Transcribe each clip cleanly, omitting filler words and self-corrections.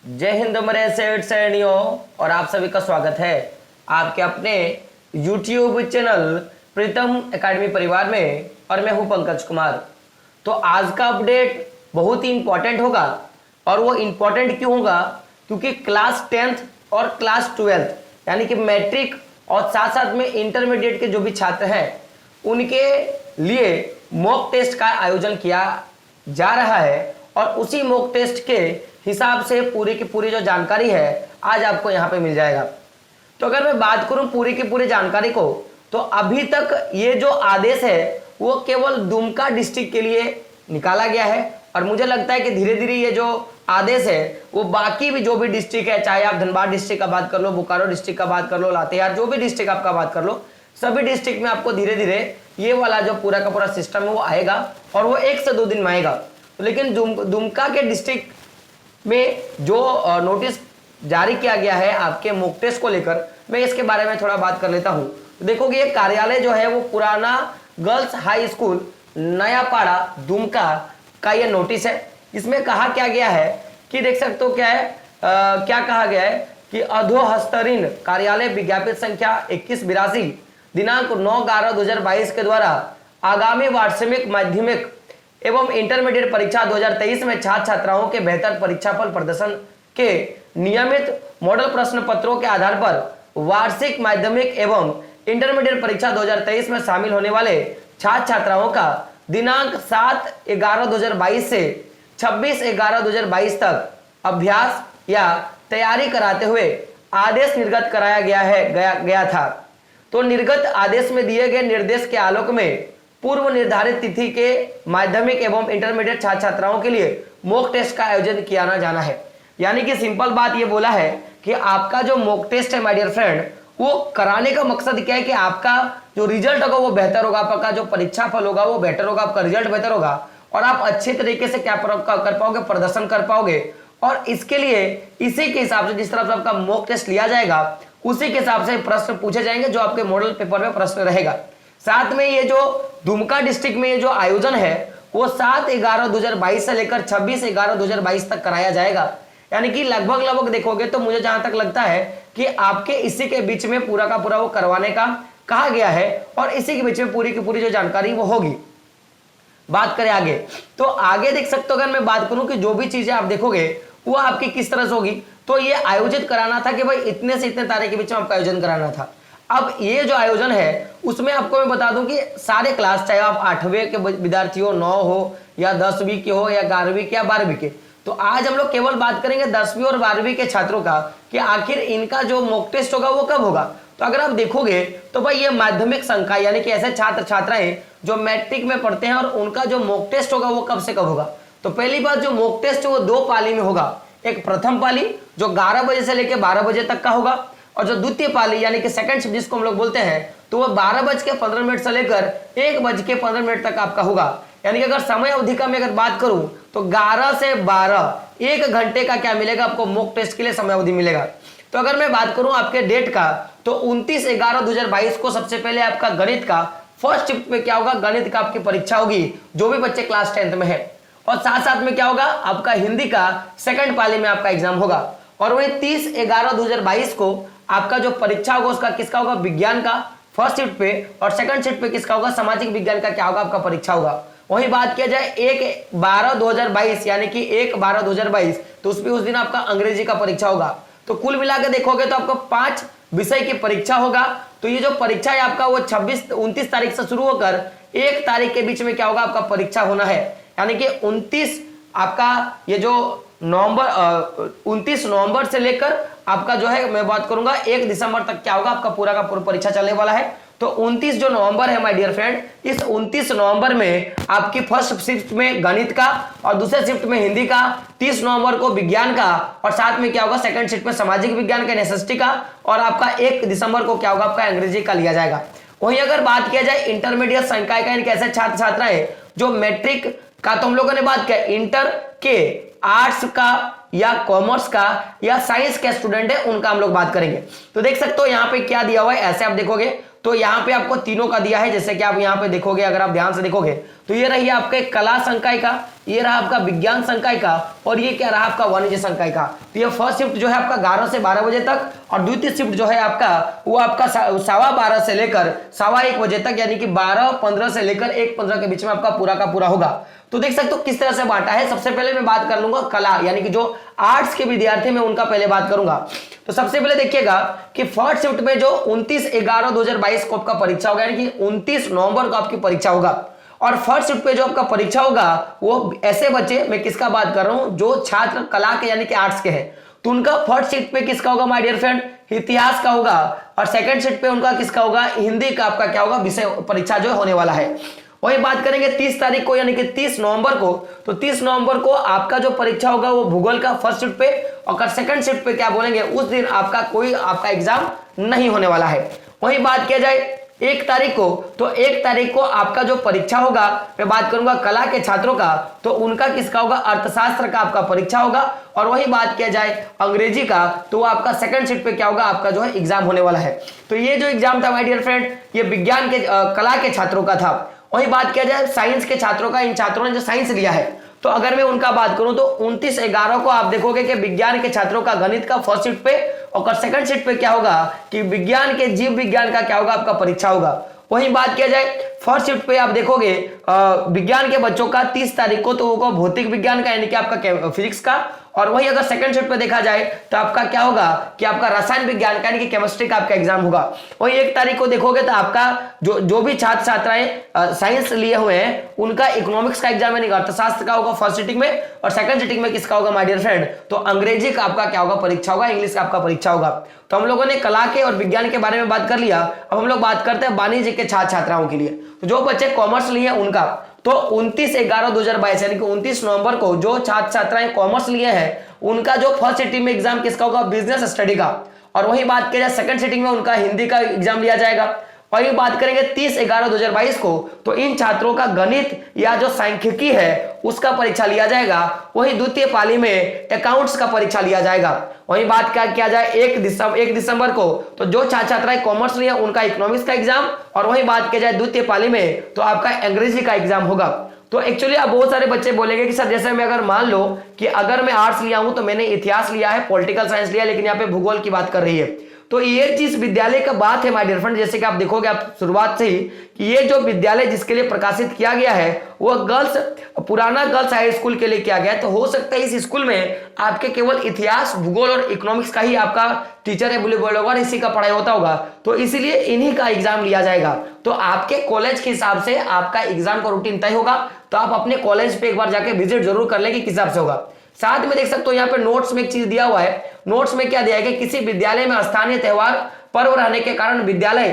जय हिंद मेरे सेठ सैनियों, और आप सभी का स्वागत है आपके अपने YouTube चैनल प्रीतम एकेडमी परिवार में। और मैं हूं पंकज कुमार। तो आज का अपडेट बहुत ही इंपॉर्टेंट होगा। और वो इंपॉर्टेंट क्यों होगा? क्योंकि क्लास 10th और क्लास 12th यानी कि मैट्रिक और साथ साथ में इंटरमीडिएट के जो भी छात्र हैं उनके लिए मॉक टेस्ट का आयोजन किया जा रहा है। और उसी मॉक टेस्ट के हिसाब से पूरी की पूरी जो जानकारी है आज आपको यहाँ पे मिल जाएगा। तो अगर मैं बात करूं पूरी की पूरी जानकारी को, तो अभी तक ये जो आदेश है वो केवल दुमका डिस्ट्रिक्ट के लिए निकाला गया है। और मुझे लगता है कि धीरे धीरे ये जो आदेश है वो बाकी भी जो भी डिस्ट्रिक्ट है, चाहे आप धनबाद डिस्ट्रिक्ट का बात कर लो, बोकारो डिस्ट्रिक्ट का बात कर लो, लातेहार, जो भी डिस्ट्रिक्ट आपका बात कर लो, सभी डिस्ट्रिक्ट में आपको धीरे धीरे ये वाला जो पूरा का पूरा सिस्टम है वो आएगा। और वो 1 से 2 दिन में आएगा। लेकिन दुमका के डिस्ट्रिक्ट में जो नोटिस जारी किया गया है आपके मॉक टेस्ट को लेकर, मैं इसके बारे में थोड़ा बात कर लेता हूं। तो देखोगे ये कार्यालय जो है वो पुराना गर्ल्स हाई स्कूल नयापाड़ा दुमका का ये नोटिस है। इसमें कहा क्या गया है कि देख सकते हो क्या है, क्या कहा गया है कि अधोहस्तरीन कार्यालय विज्ञापित संख्या 2182 दिनांक 9/11/2022 के द्वारा आगामी वार्षिक माध्यमिक एवं इंटरमीडिएट परीक्षा 2023 में छात्र छात्राओं के बेहतर परीक्षाफल प्रदर्शन के नियमित मॉडल प्रश्न पत्रों के आधार पर वार्षिक माध्यमिक एवं इंटरमीडिएट परीक्षा 2023 में शामिल होने वाले छात्र छात्राओं का दिनांक 7/11/2022 से 26/11/2022 तक अभ्यास या तैयारी कराते हुए आदेश निर्गत कराया गया था। तो निर्गत आदेश में दिए गए निर्देश के आलोक में पूर्व निर्धारित तिथि के माध्यमिक एवं इंटरमीडिएट छात्र छात्राओं के लिए मॉक टेस्ट का आयोजन किया जाना है। यानी कि सिंपल बात ये बोला है कि आपका जो मॉक टेस्ट है माय डियर फ्रेंड, वो कराने का मकसद क्या है कि आपका जो रिजल्ट होगा वो बेहतर होगा, आपका जो परीक्षा फल होगा वो बेहतर होगा, आपका रिजल्ट बेहतर होगा और आप अच्छे तरीके से क्या कर पाओगे, प्रदर्शन कर पाओगे। और इसके लिए इसी के हिसाब से जिस तरह से आपका मॉक टेस्ट लिया जाएगा उसी के हिसाब से प्रश्न पूछे जाएंगे, जो आपके मॉडल पेपर में प्रश्न रहेगा। साथ में ये जो दुमका डिस्ट्रिक्ट में ये जो आयोजन है वो 7/11/2022 से लेकर 26/11/2022 तक कराया जाएगा। यानी कि लगभग देखोगे तो मुझे जहां तक लगता है कि आपके इसी के बीच में पूरा का पूरा वो करवाने का कहा गया है और इसी के बीच में पूरी की पूरी जो जानकारी वो होगी। बात करें आगे, तो आगे देख सकते हो, अगर मैं बात करूं कि जो भी चीजें आप देखोगे वो आपकी किस तरह से होगी, तो ये आयोजित कराना था कि भाई इतने से इतने तारीख के बीच में आपका आयोजन कराना था। अब ये जो आयोजन है उसमें आपको मैं बता दूं कि सारे क्लास, चाहे आप 8वीं के विद्यार्थी हो, 9 हो या 10वीं के हो या 11वीं के या 12वीं के, तो आज हम लोग केवल बात करेंगे 10वीं और 12वीं के छात्रों का कि आखिर इनका जो मॉक टेस्ट होगा वो कब होगा। तो अगर आप देखोगे तो भाई ये माध्यमिक संकाय यानी कि ऐसे छात्र छात्राएं जो मैट्रिक में पढ़ते हैं और उनका जो मॉक टेस्ट होगा वो कब से कब होगा। तो पहली बात, जो मॉक टेस्ट है वो 2 पाली में होगा। एक प्रथम पाली जो 11 बजे से लेकर 12 बजे तक का होगा, और जो द्वितीय पाली यानी कि सेकंड शिफ्ट जिसको हम लोग बोलते हैं, तो वो 12:15 से लेकर 1:15 तक आपका होगा। यानी कि अगर समय अवधि का मैं अगर बात करूं तो 11 से 12 1 घंटे का क्या मिलेगा आपको, मॉक टेस्ट के लिए समय अवधि मिलेगा। तो अगर मैं बात करूं आपके डेट का, तो 29/11/2022 को सबसे पहले आपका गणित का फर्स्ट शिफ्ट में क्या होगा, गणित का आपकी परीक्षा होगी जो भी बच्चे क्लास 10th में है। और साथ साथ में क्या होगा, आपका हिंदी का सेकंड पाली में आपका एग्जाम होगा। और वही 30/11/2022 को आपका जो परीक्षा होगा उसका किसका होगा, विज्ञान का फर्स्ट शिफ्ट पे, और सेकंड शिफ्ट पे किसका होगा, सामाजिक विज्ञान का क्या होगा आपका परीक्षा होगा। वही बात किया जाए 1/12/2022 यानी कि 1/12/2022, तो उस दिन आपका अंग्रेजी का परीक्षा होगा। तो कुल मिला के देखोगे तो आपको 5 विषय की परीक्षा होगा। तो ये जो परीक्षा है आपका वो 29 तारीख से शुरू होकर 1 तारीख के बीच में क्या होगा आपका परीक्षा होना है। यानी कि 29 आपका ये जो 29 नवंबर से लेकर आपका जो है मैं बात करूंगा 1 दिसंबर तक क्या होगा आपका पूरा का पूरा परीक्षा चलने वाला है। तो 29 जो नवंबर है माय डियर फ्रेंड, इस 29 नवंबर में आपकी फर्स्ट शिफ्ट में गणित का और दूसरे शिफ्ट में हिंदी का, 30 नवंबर को विज्ञान का, और साथ में क्या होगा सेकंड शिफ्ट में सामाजिक विज्ञान का एसएसटी का, और आपका 1 दिसंबर को क्या होगा आपका अंग्रेजी का लिया जाएगा। वहीं अगर बात किया जाए इंटरमीडिएट संकाय का, इनके ऐसे छात्र छात्राएं जो मैट्रिक का, तो हम लोगों ने बात किया इंटर के आर्ट्स का या कॉमर्स का या साइंस के स्टूडेंट है उनका हम लोग बात करेंगे। तो देख सकते हो यहाँ पे क्या दिया हुआ है, ऐसे आप देखोगे तो यहाँ पे आपको तीनों का दिया है, जैसे कि आप यहाँ पे देखोगे, अगर आप ध्यान से देखोगे तो ये रही आपके कला संकाय का, ये रहा आपका विज्ञान संकाय का, और ये क्या रहा आपका वाणिज्य संकाय का। तो ये फर्स्ट शिफ्ट जो है आपका 11 से 12 बजे तक, और द्वितीय शिफ्ट जो है आपका वो आपका 12:15 से लेकर 1:15 बजे तक, यानी कि 12:15 से लेकर 1:15 के बीच में आपका पूरा का पूरा होगा। तो देख सकते हो किस तरह से बांटा है। सबसे पहले मैं बात कर लूंगा कला, यानी कि जो आर्ट्स के विद्यार्थी मैं उनका पहले बात करूंगा। तो सबसे पहले देखिएगा कि फर्स्ट शिफ्ट में जो 29/11/2022 को आपका परीक्षा होगा, यानी कि 29 नवंबर को आपकी परीक्षा होगा। और फर्स्ट शिफ्ट पे जो आपका परीक्षा होगा वो ऐसे बच्चे, मैं किसका बात कर रहा हूं, जो छात्र कला के यानी कि आर्ट्स के हैं, तो उनका फर्स्ट शिफ्ट पे किसका होगा माय डियर फ्रेंड, इतिहास का होगा। और सेकंड शिफ्ट पे उनका किसका होगा, हिंदी का आपका क्या होगा, विषय परीक्षा जो होने वाला है। वही बात करेंगे 30 तारीख को, यानी कि 30 नवंबर को, तो 30 नवंबर को आपका जो परीक्षा होगा वो भूगोल का फर्स्ट शिफ्ट पे, और सेकंड शिफ्ट पे क्या बोलेंगे, उस दिन आपका कोई आपका एग्जाम नहीं होने वाला है। वही बात किया जाए 1 तारीख को, तो 1 तारीख को आपका जो परीक्षा होगा, मैं बात करूंगा कला के छात्रों का, तो उनका किसका होगा, अर्थशास्त्र का आपका परीक्षा होगा। और वही बात किया जाए अंग्रेजी का, तो आपका सेकंड शिफ्ट पे क्या होगा, आपका जो है एग्जाम होने वाला है। तो ये जो एग्जाम था माय डियर फ्रेंड, ये विज्ञान के कला के छात्रों का था। वही बात किया जाए साइंस के छात्रों का, इन छात्रों ने जो साइंस लिया है, तो अगर मैं उनका बात करूं तो 29/11 को आप देखोगे कि विज्ञान के छात्रों का गणित का फर्स्ट शिफ्ट पे, और सेकंड शिफ्ट पे क्या होगा कि विज्ञान के जीव विज्ञान का क्या होगा, आपका परीक्षा होगा। वही बात किया जाए फर्स्ट शिफ्ट पे आप देखोगे विज्ञान के बच्चों का 30 तारीख को, तो होगा भौतिक विज्ञान का, यानी कि आपका फिजिक्स का। और वही अगर सेकंड शिफ्ट पे देखा जाए तो आपका क्या होगा कि आपका रसायन विज्ञान का, यानी कि केमिस्ट्री का आपका एग्जाम होगा। वही 1 तारीख को देखोगे तो आपका जो भी छात्र छात्राएं साइंस लिए हुए हैं उनका इकोनॉमिक्स का एग्जाम, यानी अर्थशास्त्र का होगा फर्स्ट सिटिंग में, और सेकंड सिटिंग में किसका होगा माय डियर फ्रेंड, तो अंग्रेजी का आपका क्या होगा, परीक्षा होगा, इंग्लिश का आपका परीक्षा होगा। तो हम लोगों ने कला के और विज्ञान के बारे में बात कर लिया। अब हम लोग बात करते हैं वाणिज्य के छात्र छात्राओं के लिए। तो जो बच्चे कॉमर्स लिए उनका, तो 29/11/2022 यानी कि 29 नवंबर को जो छात्र छात्राएं कॉमर्स लिए हैं उनका जो फर्स्ट सिटिंग में एग्जाम किसका होगा, बिजनेस स्टडी का। और वही बात किया जाए सेकंड सिटिंग में उनका हिंदी का एग्जाम लिया जाएगा। वही बात करेंगे 30/11/2022 को, तो इन छात्रों का गणित या जो सांख्यिकी है उसका परीक्षा लिया जाएगा। वही द्वितीय पाली में अकाउंट्स का परीक्षा लिया जाएगा। वही बात क्या किया जाए 1 दिसंबर को, तो जो छात्र छात्राएं कॉमर्स लिए उनका इकोनॉमिक्स का एग्जाम, और वही बात किया जाए द्वितीय पाली में तो आपका अंग्रेजी का एग्जाम होगा। तो एक्चुअली अब बहुत सारे बच्चे बोलेंगे कि सर जैसे मैं अगर मान लो कि अगर मैं आर्ट्स लिया हूं तो मैंने इतिहास लिया है, पॉलिटिकल साइंस लिया, लेकिन यहाँ पे भूगोल की बात कर रही है। तो ये चीज विद्यालय का बात है माय डियर फ्रेंड, जैसे कि आप देखोगे आप शुरुआत से ही कि ये जो विद्यालय जिसके लिए प्रकाशित किया गया है वो पुराना गर्ल्स हाई स्कूल के लिए किया गया है। तो हो सकता है इस स्कूल में आपके केवल इतिहास, भूगोल और इकोनॉमिक्स का ही आपका टीचर है बोले होगा और इसी का पढ़ाई होता होगा, तो इसीलिए इन्हीं का एग्जाम लिया जाएगा। तो आपके कॉलेज के हिसाब से आपका एग्जाम का रूटीन तय होगा। तो आप अपने कॉलेज पे एक बार जाके विजिट जरूर कर लें कि किस हिसाब से होगा। साथ में देख सकते हो यहाँ पे नोट्स में एक चीज दिया हुआ है। नोट्स में क्या दिया है कि किसी विद्यालय में स्थानीय त्योहार पर्व रहने के कारण विद्यालय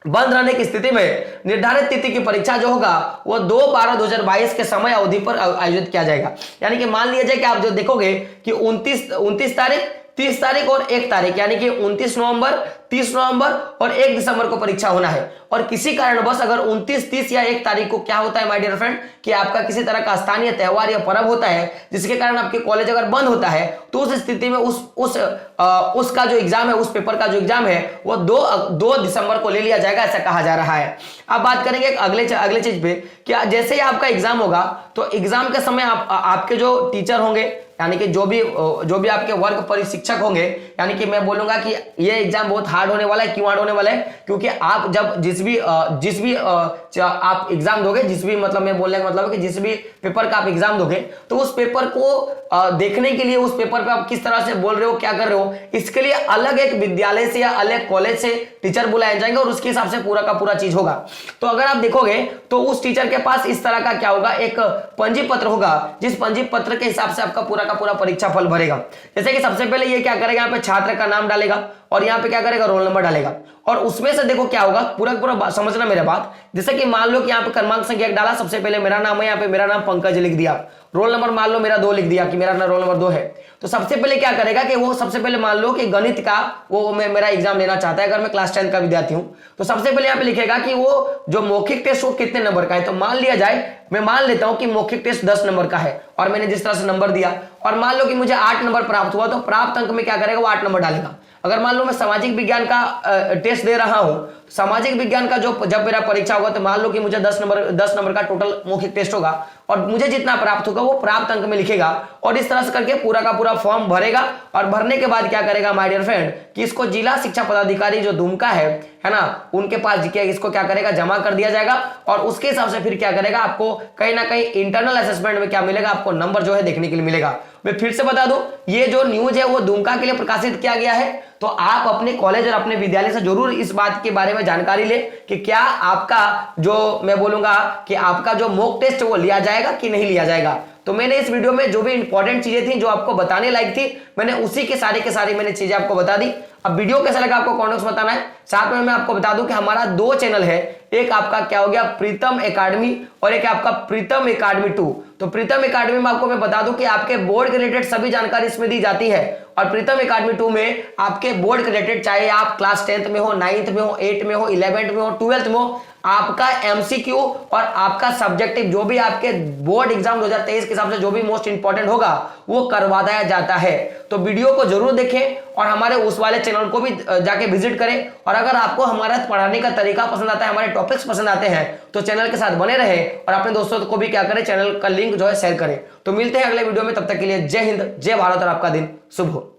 बंद रहने की स्थिति में निर्धारित तिथि की परीक्षा जो होगा वो 2/12/2022 के समय अवधि पर आयोजित किया जाएगा। यानी कि मान लिया जाए कि आप जो देखोगे कि 29 तारीख, 30 तारीख और 1 तारीख, यानी कि 29 नवंबर, 30 नवंबर और 1 दिसंबर को परीक्षा होना है। और किसी कारणवश अगर 29, 30 या 1 तारीख को क्या होता है माय डियर फ्रेंड कि आपका किसी तरह का स्थानीय त्योहार या पर्व होता है जिसके कारण आपके कॉलेज अगर बंद होता है, तो उस स्थिति में उसका जो एग्जाम है, उस पेपर का जो एग्जाम है वो 2 दिसंबर को ले लिया जाएगा, ऐसा कहा जा रहा है। अब बात करेंगे अगले चीज पे कि जैसे ही आपका एग्जाम होगा तो एग्जाम के समय आपके जो टीचर होंगे, यानी कि जो भी आपके वर्ग प्रशिक्षक होंगे, यानी कि मैं बोलूंगा कि ये एग्जाम बहुत हार्ड होने वाला है। क्यों हार्ड होने वाला है? क्योंकि आप जब जिस भी आप एग्जाम दोगे, जिस भी मतलब मैं बोलने का मतलब है कि जिस भी पेपर का आप एग्जाम दोगे, तो उस पेपर को देखने के लिए उस पेपर पे आप किस तरह से बोल रहे हो, क्या कर रहे हो, इसके लिए अलग एक विद्यालय से या अलग कॉलेज से टीचर बुलाए जाएंगे और उसके हिसाब से पूरा का पूरा चीज होगा। तो अगर आप देखोगे तो उस टीचर के पास इस तरह का क्या होगा, एक पंजी पत्र होगा, जिस पंजी पत्र के हिसाब से आपका पूरा का पूरा परीक्षा फल भरेगा। जैसे कि सबसे पहले ये क्या करेगा, यहाँ पे छात्र का नाम डालेगा और यहाँ पे क्या करेगा, रोल नंबर डालेगा। और उसमें से देखो क्या होगा, पूरा समझना मेरा बात। जैसे कि मान लो कि यहाँ पे क्रमांक संख्या 1 डाला, सबसे पहले मेरा नाम है, यहाँ पे मेरा नाम पंकज लिख दिया, रोल नंबर मान लो मेरा 2 लिख दिया कि मेरा रोल नंबर 2 है। तो सबसे पहले क्या करेगा कि वो सबसे पहले मान लो कि गणित का वो मेरा एग्जाम लेना चाहता है, अगर मैं क्लास 10 का विद्यार्थी हूं, तो सबसे पहले यहाँ पे लिखेगा कि वो जो मौखिक टेस्ट वो कितने नंबर का है। तो मान लिया जाए, मैं मान लेता हूं कि मौखिक टेस्ट 10 नंबर का है और मैंने जिस तरह से नंबर दिया, और मान लो कि मुझे 8 नंबर प्राप्त हुआ, तो प्राप्त अंक में क्या करेगा, वो 8 नंबर डालेगा। अगर मान लो मैं सामाजिक विज्ञान का टेस्ट टेस्ट दे रहा हूं, सामाजिक विज्ञान का जो जब मेरा परीक्षा होगा तो मान लो कि मुझे 10 नंबर का टोटल मौखिक टेस्ट होगा और मुझे जितना प्राप्त होगा वो प्राप्त अंक में लिखेगा और इस तरह से करके पूरा का पूरा फॉर्म भरेगा और भरने के बाद क्या करेगा माय डियर फ्रेंड कि इसको जिला शिक्षा पदाधिकारी जो दुमका है ना, उनके पास इसको क्या करेगा जमा कर दिया जाएगा और उसके हिसाब से फिर क्या करेगा आपको कहीं ना कहीं इंटरनल असेसमेंट में क्या मिलेगा, आपको नंबर जो है देखने के लिए मिलेगा। मैं फिर से बता दूं, ये जो न्यूज है वो दुमका के लिए प्रकाशित किया गया है, तो आप अपने कॉलेज और अपने विद्यालय से जरूर इस बात के बारे में जानकारी ले कि क्या आपका जो मैं बोलूंगा कि आपका जो मॉक टेस्ट वो लिया जाएगा कि नहीं लिया जाएगा। तो मैंने इस वीडियो में जो भी इंपॉर्टेंट चीजें थी जो आपको बताने लायक थी, मैंने उसी के सारी मैंने चीजें आपको बता दी। अब वीडियो कैसा लगा आपको कमेंट्स में बताना है। साथ में मैं आपको बता दूं कि हमारा 2 चैनल है, एक आपका क्या हो गया प्रीतम एकेडमी और एक आपका प्रीतम एकेडमी 2। तो प्रीतम एकेडमी में आपको मैं बता दूं कि आपके बोर्ड के रिलेटेड सभी जानकारी इसमें दी जाती है और प्रीतम एकेडमी 2 में आपके बोर्ड के रिलेटेड चाहे आप क्लास 10th में हो, 9th में हो, 8th में हो, 11th में हो, 12th में हो, आपका एमसीक्यू और आपका सब्जेक्टिव जो भी आपके बोर्ड एग्जाम 2023 के हिसाब से जो भी मोस्ट इंपॉर्टेंट होगा वो करवाया जाता है। तो वीडियो को जरूर देखें और हमारे उस वाले चैनल को भी जाके विजिट करें और अगर आपको हमारा पढ़ाने का तरीका पसंद आता है, हमारे टॉपिक्स पसंद आते हैं तो चैनल के साथ बने रहे और अपने दोस्तों को भी क्या करें, चैनल का लिंक जो है शेयर करें। तो मिलते हैं अगले वीडियो में, तब तक के लिए जय हिंद, जय भारत और आपका दिन शुभ हो।